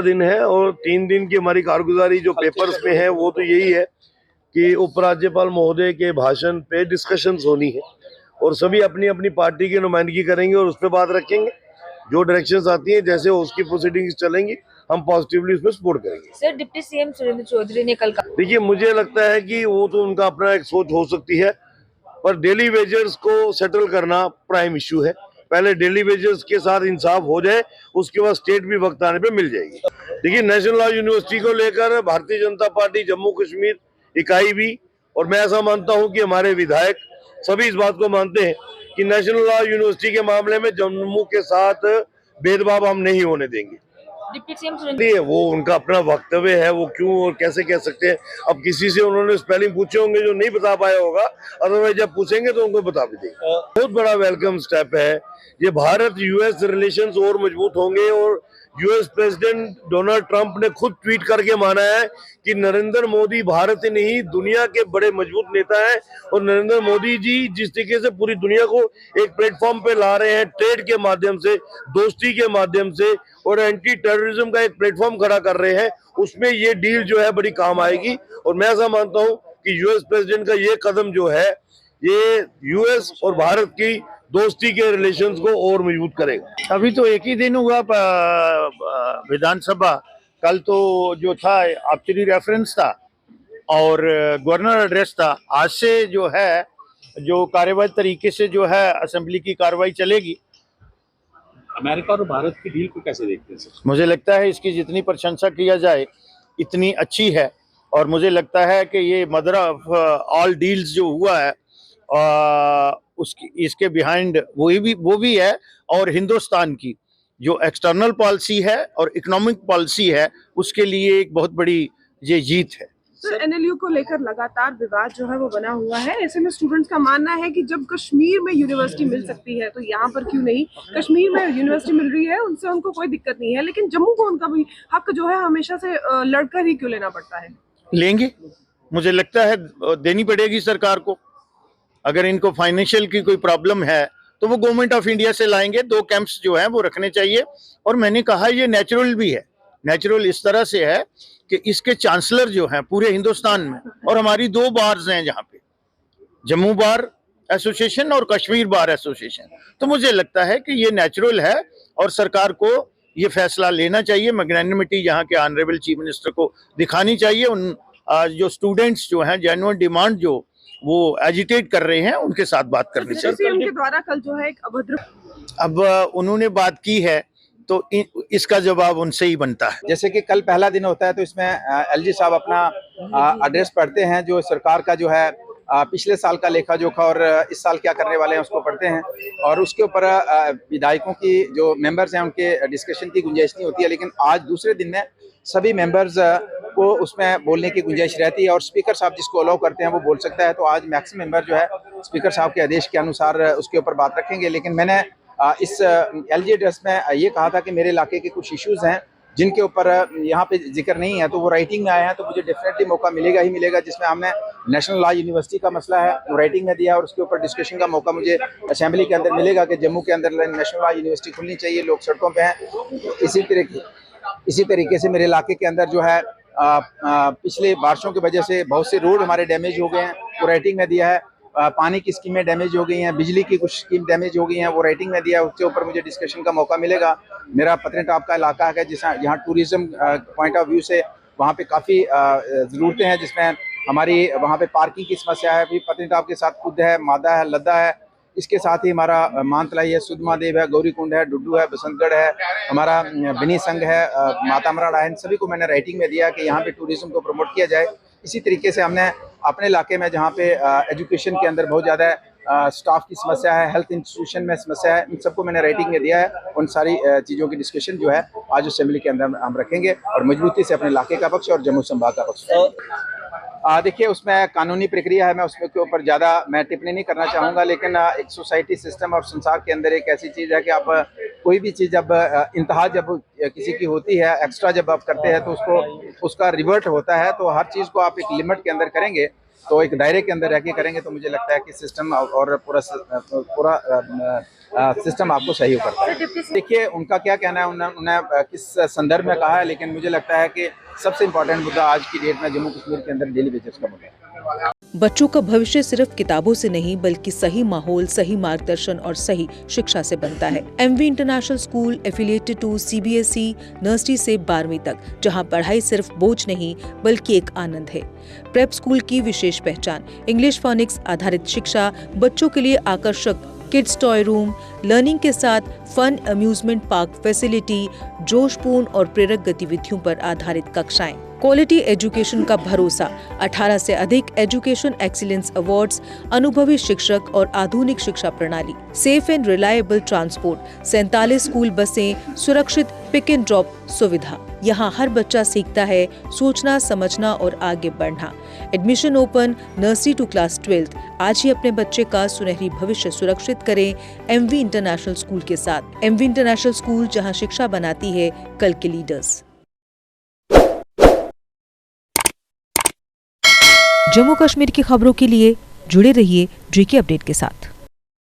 दिन है और 3 दिन की हमारी कारगुजारी जो पेपर्स में है वो तो यही है कि उपराज्यपाल महोदय के भाषण पे डिस्कशंस होनी है और सभी अपनी अपनी पार्टी की नुमाइंदगी करेंगे और उस पर बात रखेंगे। जो डायरेक्शंस आती हैं जैसे उसकी प्रोसीडिंग्स चलेंगी हम पॉजिटिवली उसमें सपोर्ट करेंगे। Sir, deputy CM Surendra Chaudhary ने कल कहा, देखिए मुझे लगता है कि वो तो उनका अपना एक सोच हो सकती है, पर डेली वेजर्स को सेटल करना प्राइम इश्यू है। पहले डेली वेजर्स के साथ इंसाफ हो जाए, उसके बाद स्टेट भी वक्त आने पे मिल जाएगी। देखिए नेशनल लॉ यूनिवर्सिटी को लेकर भारतीय जनता पार्टी जम्मू कश्मीर इकाई भी, और मैं ऐसा मानता हूं कि हमारे विधायक सभी इस बात को मानते हैं कि नेशनल लॉ यूनिवर्सिटी के मामले में जम्मू के साथ भेदभाव हम नहीं होने देंगे। डिप्टी सीएम सुरेंद्र, वो उनका अपना वक्तव्य है, वो क्यों और कैसे कह सकते हैं। अब किसी से उन्होंने स्पेलिंग पूछे होंगे जो नहीं बता पाया होगा, अदरवाइज जब पूछेंगे तो उनको बता भी देंगे। बहुत बड़ा वेलकम स्टेप है ये। भारत यूएस रिलेशंस और मजबूत होंगे और यूएस प्रेसिडेंट डोनाल्ड ट्रंप ने खुद ट्वीट करके माना है कि नरेंद्र मोदी भारत ही नहीं दुनिया के बड़े मजबूत नेता हैं और नरेंद्र मोदी जी जिस तरीके से पूरी दुनिया को एक प्लेटफॉर्म पे ला रहे हैं, ट्रेड के माध्यम से, दोस्ती के माध्यम से और एंटी टेररिज्म का एक प्लेटफॉर्म खड़ा कर रहे हैं, उसमें ये डील जो है बड़ी काम आएगी। और मैं ऐसा मानता हूं कि यूएस प्रेसिडेंट का ये कदम जो है ये यूएस और भारत की दोस्ती के रिलेशंस को और मजबूत करेगा। अभी तो एक ही दिन हुआ विधानसभा, कल तो जो था आर्चरी रेफरेंस था और गवर्नर एड्रेस था। आज से जो है जो कार्यवाही तरीके से जो है असेंबली की कार्रवाई चलेगी। अमेरिका और भारत की डील को कैसे देखते हैं सर? मुझे लगता है इसकी जितनी प्रशंसा किया जाए इतनी अच्छी है और मुझे लगता है कि ये मदर ऑफ ऑल डील्स जो हुआ है उसकी इसके बिहाइंड वो भी है। और हिंदुस्तान की जो एक्सटर्नल पॉलिसी है और इकोनॉमिक पॉलिसी है उसके लिए एक बहुत बड़ी ये जीत है। सर, एनएलयू को लेकर लगातार विवाद जो है वो बना हुआ है। ऐसे में स्टूडेंट्स का मानना है कि जब कश्मीर में यूनिवर्सिटी मिल सकती है तो यहाँ पर क्यों नहीं। कश्मीर में यूनिवर्सिटी मिल रही है, उनसे उनको कोई दिक्कत नहीं है, लेकिन जम्मू को उनका भी हक जो है हमेशा से लड़कर ही क्यों लेना पड़ता है। लेंगे, मुझे लगता है देनी पड़ेगी सरकार को। अगर इनको फाइनेंशियल की कोई प्रॉब्लम है तो वो गवर्नमेंट ऑफ इंडिया से लाएंगे। 2 कैंप्स जो हैं वो रखने चाहिए। और मैंने कहा ये नेचुरल भी है। नेचुरल इस तरह से है कि इसके चांसलर जो हैं पूरे हिंदुस्तान में, और हमारी 2 बार्स हैं जहाँ पे, जम्मू बार एसोसिएशन और कश्मीर बार एसोसिएशन। तो मुझे लगता है कि ये नेचुरल है और सरकार को ये फैसला लेना चाहिए। मैग्नेनिमिटी यहाँ के ऑनरेबल चीफ मिनिस्टर को दिखानी चाहिए। उन जो स्टूडेंट्स जो हैं जेन्युइन डिमांड जो वो एजिटेट कर रहे हैं उनके साथ बात करनी चाहिए। उनके द्वारा कल जो है एक अभद्र, अब उन्होंने बात की है तो इसका जवाब उनसे ही बनता है। जैसे कि कल पहला दिन होता है तो इसमें एलजी साहब अपना एड्रेस पढ़ते हैं, जो सरकार का जो है पिछले साल का लेखा जोखा और इस साल क्या करने वाले हैं उसको पढ़ते हैं। और उसके ऊपर विधायकों की जो मेंबर्स हैं उनके डिस्कशन की गुंजाइश नहीं होती है, लेकिन आज दूसरे दिन में सभी मेंबर्स को उसमें बोलने की गुंजाइश रहती है और स्पीकर साहब जिसको अलाउ करते हैं वो बोल सकता है। तो आज मैक्सिमम मेंबर जो है स्पीकर साहब के आदेश के अनुसार उसके ऊपर बात रखेंगे। लेकिन मैंने इस एलजी एड्रेस में ये कहा था कि मेरे इलाके के कुछ इश्यूज हैं जिनके ऊपर यहाँ पे जिक्र नहीं है, तो वो राइटिंग में आए हैं, तो मुझे डेफिनेटली मौका मिलेगा ही मिलेगा। जिसमें हमने नेशनल लॉ यूनिवर्सिटी का मसला है वो राइटिंग में दिया और उसके ऊपर डिस्कशन का मौका मुझे असेंबली के अंदर मिलेगा कि जम्मू के अंदर नेशनल लॉ यूनिवर्सिटी खुलनी चाहिए, लोग सड़कों पे हैं। इसी तरीके से मेरे इलाके के अंदर जो है पिछले बारिशों की वजह से बहुत से रोड हमारे डैमेज हो गए हैं, वो राइटिंग में दिया है। पानी की स्कीमें डैमेज हो गई हैं, बिजली की कुछ स्कीम डैमेज हो गई हैं, वो राइटिंग में दिया है, उसके ऊपर मुझे डिस्कशन का मौका मिलेगा। मेरा पत्नीटॉप का इलाका है जहाँ टूरिज्म पॉइंट ऑफ व्यू से वहाँ पे काफ़ी ज़रूरतें हैं, जिसमें हमारी वहाँ पे पार्किंग की समस्या है। अभी पत्नीटॉप के साथ खुद है, मादा है, लद्दा है, इसके साथ ही हमारा मानतलाई है, सुधमादेव है, गौरी कुंड है, डुड्डू है, बसंतगढ़ है, हमारा बिनी संघ है, माता मराड़ा है। इन सभी को मैंने राइटिंग में दिया कि यहाँ पे टूरिज्म को प्रमोट किया जाए। इसी तरीके से हमने अपने इलाके में जहाँ पे एजुकेशन के अंदर बहुत ज़्यादा स्टाफ की समस्या है, हेल्थ इंस्टीट्यूशन में समस्या है, इन सबको मैंने राइटिंग में दिया है। उन सारी चीज़ों की डिस्कशन जो है आज असेंबली के अंदर हम रखेंगे और मजबूती से अपने इलाके का पक्ष और जम्मू संभाग का पक्ष। देखिए उसमें कानूनी प्रक्रिया है, मैं उसमें के ऊपर ज़्यादा मैं टिप्पणी नहीं करना चाहूँगा, लेकिन एक सोसाइटी सिस्टम और संसार के अंदर एक ऐसी चीज़ है कि आप कोई भी चीज़ जब इंतहा जब किसी की होती है, एक्स्ट्रा जब आप करते हैं तो उसका रिवर्ट होता है। तो हर चीज़ को आप एक लिमिट के अंदर करेंगे, तो एक दायरे के अंदर रह के करेंगे, तो मुझे लगता है कि सिस्टम और पूरा सिस्टम आपको सही करता है। देखिए उनका क्या कहना है, उन्होंने किस संदर्भ में कहा है, लेकिन मुझे लगता है कि सबसे इम्पोर्टेंट मुद्दा आज की डेट में जम्मू कश्मीर के अंदर डेली वेजेस का मुद्दा है। बच्चों का भविष्य सिर्फ किताबों से नहीं बल्कि सही माहौल, सही मार्गदर्शन और सही शिक्षा से बनता है। MV international school affiliated to CBSE nursery से 12वीं तक, जहां पढ़ाई सिर्फ बोझ नहीं बल्कि एक आनंद है। प्रेप स्कूल की विशेष पहचान इंग्लिश फोनिक्स आधारित शिक्षा, बच्चों के लिए आकर्षक किड्स टॉय रूम, लर्निंग के साथ फन अम्यूजमेंट पार्क फैसिलिटी, जोशपूर्ण और प्रेरक गतिविधियों पर आधारित कक्षाएं, क्वालिटी एजुकेशन का भरोसा, 18 से अधिक एजुकेशन एक्सीलेंस अवार्ड्स, अनुभवी शिक्षक और आधुनिक शिक्षा प्रणाली, safe and reliable transport, 47 school बसें, सुरक्षित पिक एंड ड्रॉप सुविधा। यहाँ हर बच्चा सीखता है सोचना, समझना और आगे बढ़ना। Admission open nursery to class 12। आज ही अपने बच्चे का सुनहरी भविष्य सुरक्षित करें एमवी इंटरनेशनल स्कूल के साथ। एमवी इंटरनेशनल स्कूल, जहाँ शिक्षा बनाती है कल के लीडर्स। जम्मू कश्मीर की खबरों के लिए जुड़े रहिए जेके अपडेट के साथ।